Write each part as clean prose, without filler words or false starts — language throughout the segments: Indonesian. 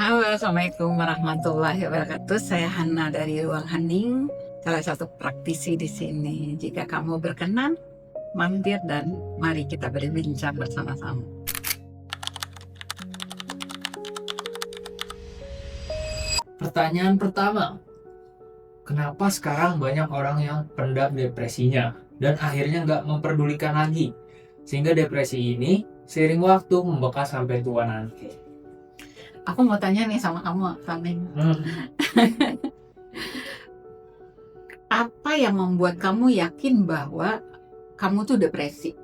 Halo, Assalamualaikum warahmatullahi wabarakatuh. Saya Hana dari Ruang Hening, salah satu praktisi di sini. Jika kamu berkenan, mampir dan mari kita berbincang bersama-sama. Pertanyaan pertama, kenapa sekarang banyak orang yang pendam depresinya dan akhirnya nggak memperdulikan lagi, sehingga depresi ini seiring waktu membekas sampai tua nanti? Aku mau tanya nih sama kamu, Kameng. Apa yang membuat kamu yakin bahwa kamu tuh depresi?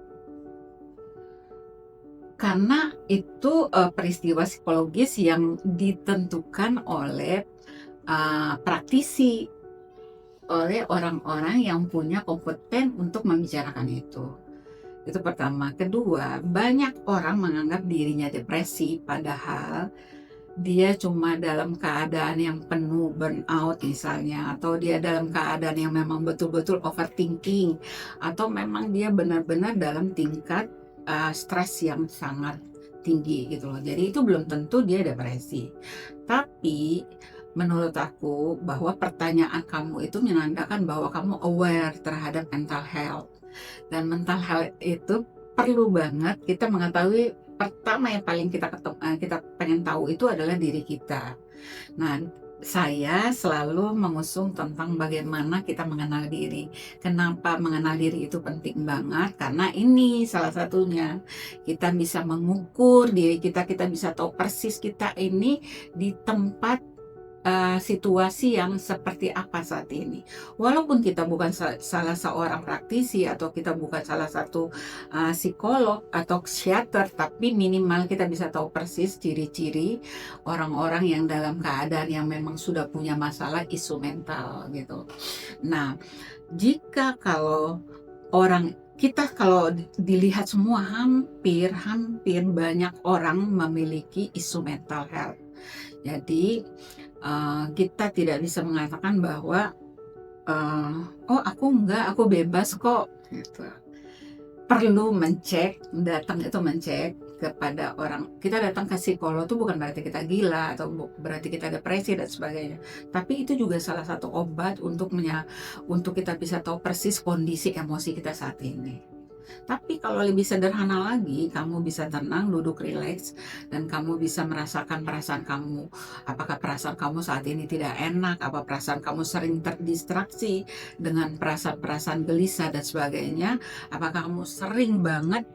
Karena itu peristiwa psikologis yang ditentukan oleh praktisi, oleh orang-orang yang punya kompeten untuk membicarakan itu. Itu pertama. Kedua, banyak orang menganggap dirinya depresi, padahal dia cuma dalam keadaan yang penuh burnout misalnya, atau dia dalam keadaan yang memang betul-betul overthinking, atau memang dia benar-benar dalam tingkat stres yang sangat tinggi gitu loh. Jadi itu belum tentu dia depresi. Tapi menurut aku bahwa pertanyaan kamu itu menandakan bahwa kamu aware terhadap mental health. Dan mental health itu perlu banget kita mengetahui. Pertama yang paling kita pengen tahu itu adalah diri kita. Nah, saya selalu mengusung tentang bagaimana kita mengenal diri. Kenapa mengenal diri itu penting banget? Karena ini salah satunya. Kita bisa mengukur diri kita, kita bisa tahu persis kita ini di tempat situasi yang seperti apa saat ini. Walaupun kita bukan salah seorang praktisi atau kita bukan salah satu psikolog atau psikiater, tapi minimal kita bisa tahu persis ciri-ciri orang-orang yang dalam keadaan yang memang sudah punya masalah isu mental gitu. Nah, jika kalau kalau dilihat semua hampir banyak orang memiliki isu mental health. Jadi kita tidak bisa mengatakan bahwa oh aku enggak, aku bebas kok gitu. Perlu datang itu mencek kepada orang. Kita datang ke psikolog itu bukan berarti kita gila atau berarti kita depresi dan sebagainya. Tapi itu juga salah satu obat untuk kita bisa tahu persis kondisi emosi kita saat ini. Tapi kalau lebih sederhana lagi, kamu bisa tenang, duduk rileks, dan kamu bisa merasakan perasaan kamu. Apakah perasaan kamu saat ini tidak enak? Apa perasaan kamu sering terdistraksi dengan perasaan-perasaan gelisah dan sebagainya? Apakah kamu sering banget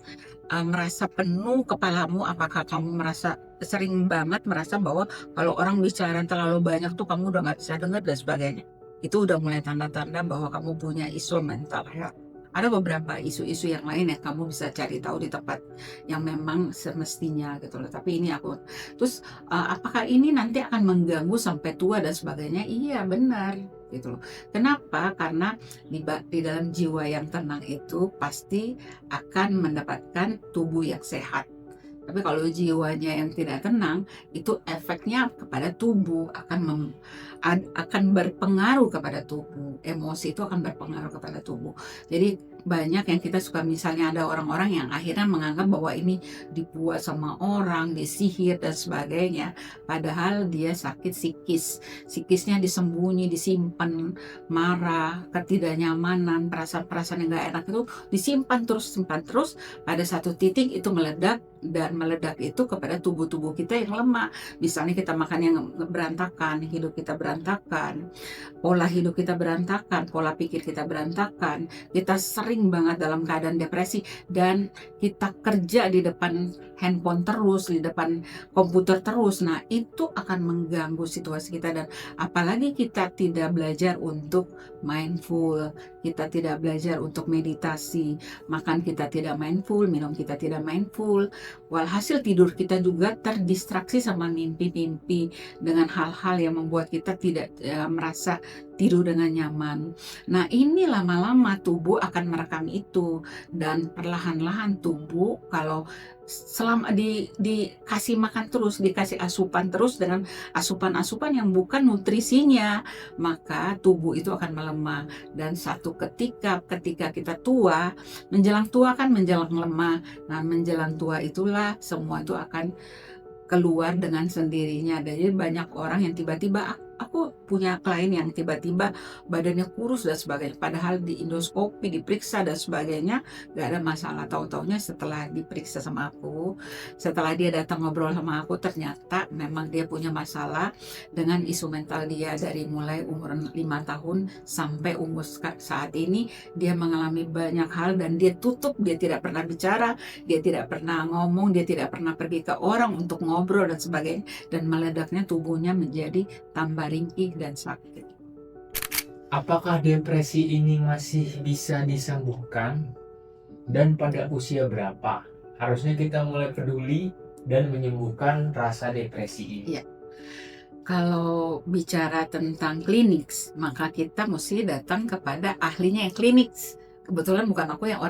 merasa penuh kepalamu? Apakah kamu sering banget merasa bahwa kalau orang bicara terlalu banyak tuh kamu udah nggak bisa dengar dan sebagainya? Itu udah mulai tanda-tanda bahwa kamu punya isu mental health. Ada beberapa isu-isu yang lain yang kamu bisa cari tahu di tempat yang memang semestinya gitu loh. Tapi ini aku terus apakah ini nanti akan mengganggu sampai tua dan sebagainya? Iya benar gitu loh. Kenapa? Karena di dalam jiwa yang tenang itu pasti akan mendapatkan tubuh yang sehat. Tapi kalau jiwanya yang tidak tenang, itu efeknya kepada tubuh akan berpengaruh kepada tubuh. Emosi itu akan berpengaruh kepada tubuh. Jadi banyak yang kita suka, misalnya ada orang-orang yang akhirnya menganggap bahwa ini dibuat sama orang, disihir dan sebagainya. Padahal dia sakit psikis. Psikisnya disembunyi, disimpan, marah, ketidaknyamanan, perasaan-perasaan yang gak enak itu simpan terus. Pada satu titik itu meledak, dan meledak itu kepada tubuh-tubuh kita yang lemah. Misalnya kita makan yang berantakan, hidup kita berantakan, pola hidup kita berantakan, pola pikir kita berantakan, kita sering banget dalam keadaan depresi, dan kita kerja di depan handphone terus, di depan komputer terus. Nah, itu akan mengganggu situasi kita, dan apalagi kita tidak belajar untuk mindful, kita tidak belajar untuk meditasi, makan kita tidak mindful, minum kita tidak mindful. Walhasil tidur kita juga terdistraksi sama mimpi-mimpi dengan hal-hal yang membuat kita tidak merasa tidur dengan nyaman. Nah, ini lama-lama tubuh akan merekam itu, dan perlahan-lahan tubuh kalau selama dikasih makan terus, dikasih asupan terus dengan asupan-asupan yang bukan nutrisinya, maka tubuh itu akan melemah. Dan satu ketika kita tua, menjelang tua kan menjelang lemah. Nah, menjelang tua itulah semua itu akan keluar dengan sendirinya. Jadi banyak orang yang tiba-tiba, aku punya klien yang tiba-tiba badannya kurus dan sebagainya, padahal di endoskopi, diperiksa dan sebagainya nggak ada masalah. Tahu-taunya setelah diperiksa sama aku, setelah dia datang ngobrol sama aku, ternyata memang dia punya masalah dengan isu mental dia. Dari mulai umur 5 tahun sampai umur saat ini, dia mengalami banyak hal dan dia tutup, dia tidak pernah bicara, dia tidak pernah ngomong, dia tidak pernah pergi ke orang untuk ngobrol dan sebagainya, dan meledaknya tubuhnya menjadi tambah ringkih dan sakit. Apakah depresi ini masih bisa disembuhkan? Dan pada usia berapa harusnya kita mulai peduli dan menyembuhkan rasa depresi ini? Iya. Kalau bicara tentang klinis, maka kita mesti datang kepada ahlinya yang klinis. Kebetulan bukan aku yang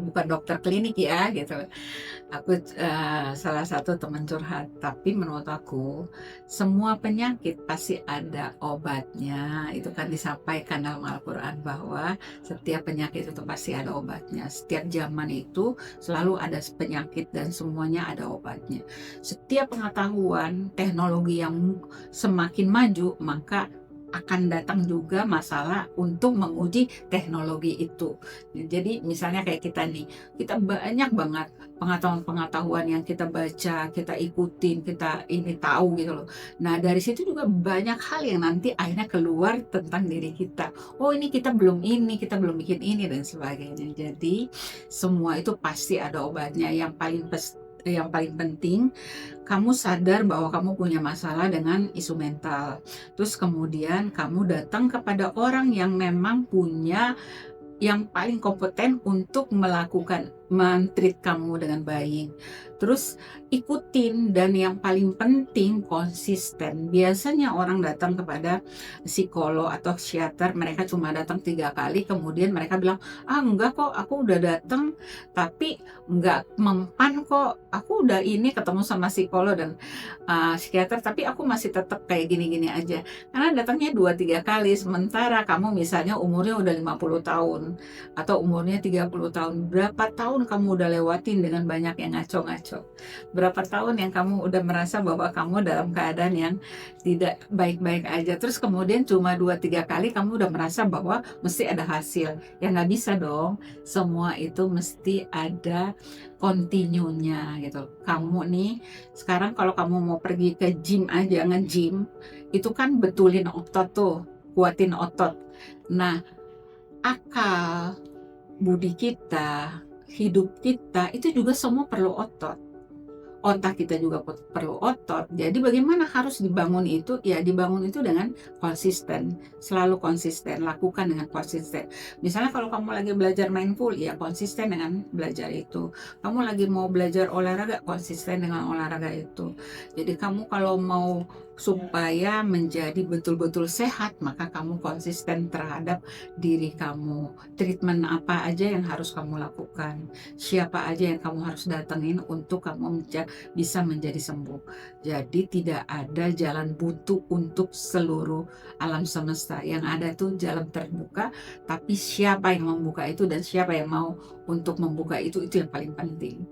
bukan dokter klinik ya gitu. Aku salah satu teman curhat, tapi menurut aku semua penyakit pasti ada obatnya. Itu kan disampaikan dalam Al-Quran bahwa setiap penyakit itu pasti ada obatnya. Setiap zaman itu selalu ada penyakit dan semuanya ada obatnya. Setiap pengetahuan teknologi yang semakin maju, maka akan datang juga masalah untuk menguji teknologi itu. Jadi misalnya kayak kita nih, kita banyak banget pengetahuan-pengetahuan yang kita baca, kita ikutin, kita ini tahu gitu loh. Nah dari situ juga banyak hal yang nanti akhirnya keluar tentang diri kita. Oh ini kita belum ini, kita belum bikin ini dan sebagainya. Jadi semua itu pasti ada obatnya. Yang paling penting kamu sadar bahwa kamu punya masalah dengan isu mental. Terus kemudian kamu datang kepada orang yang memang punya, yang paling kompeten untuk melakukan men-treat kamu dengan baik. Terus ikutin, dan yang paling penting konsisten. Biasanya orang datang kepada psikolog atau psikiater, mereka cuma datang 3 kali, kemudian mereka bilang, enggak kok, aku udah datang tapi enggak mempan kok, aku udah ini ketemu sama psikolog dan psikiater, tapi aku masih tetap kayak gini-gini aja. Karena datangnya 2-3 kali, sementara kamu misalnya umurnya udah 50 tahun atau umurnya 30 tahun. Berapa tahun kamu udah lewatin dengan banyak yang ngaco-ngaco? Berapa tahun yang kamu udah merasa bahwa kamu dalam keadaan yang tidak baik-baik aja, terus kemudian cuma 2-3 kali kamu udah merasa bahwa mesti ada hasil. Ya nggak bisa dong, semua itu mesti ada continue-nya gitu. Kamu nih sekarang kalau kamu mau pergi ke gym aja, nge-gym, itu kan betulin otot tuh, kuatin otot. Nah, akal, budi kita, hidup kita itu juga semua perlu otot. Otak kita juga perlu otot. Jadi bagaimana harus dibangun itu? Ya dibangun itu dengan konsisten, selalu konsisten, lakukan dengan konsisten. Misalnya kalau kamu lagi belajar mindful, ya konsisten dengan belajar itu. Kamu lagi mau belajar olahraga, konsisten dengan olahraga itu. Jadi kamu kalau mau supaya menjadi betul-betul sehat, maka kamu konsisten terhadap diri kamu. Treatment apa aja yang harus kamu lakukan, siapa aja yang kamu harus datengin untuk kamu bisa menjadi sembuh. Jadi tidak ada jalan buntu untuk seluruh alam semesta. Yang ada tuh jalan terbuka, tapi siapa yang membuka itu dan siapa yang mau untuk membuka itu yang paling penting.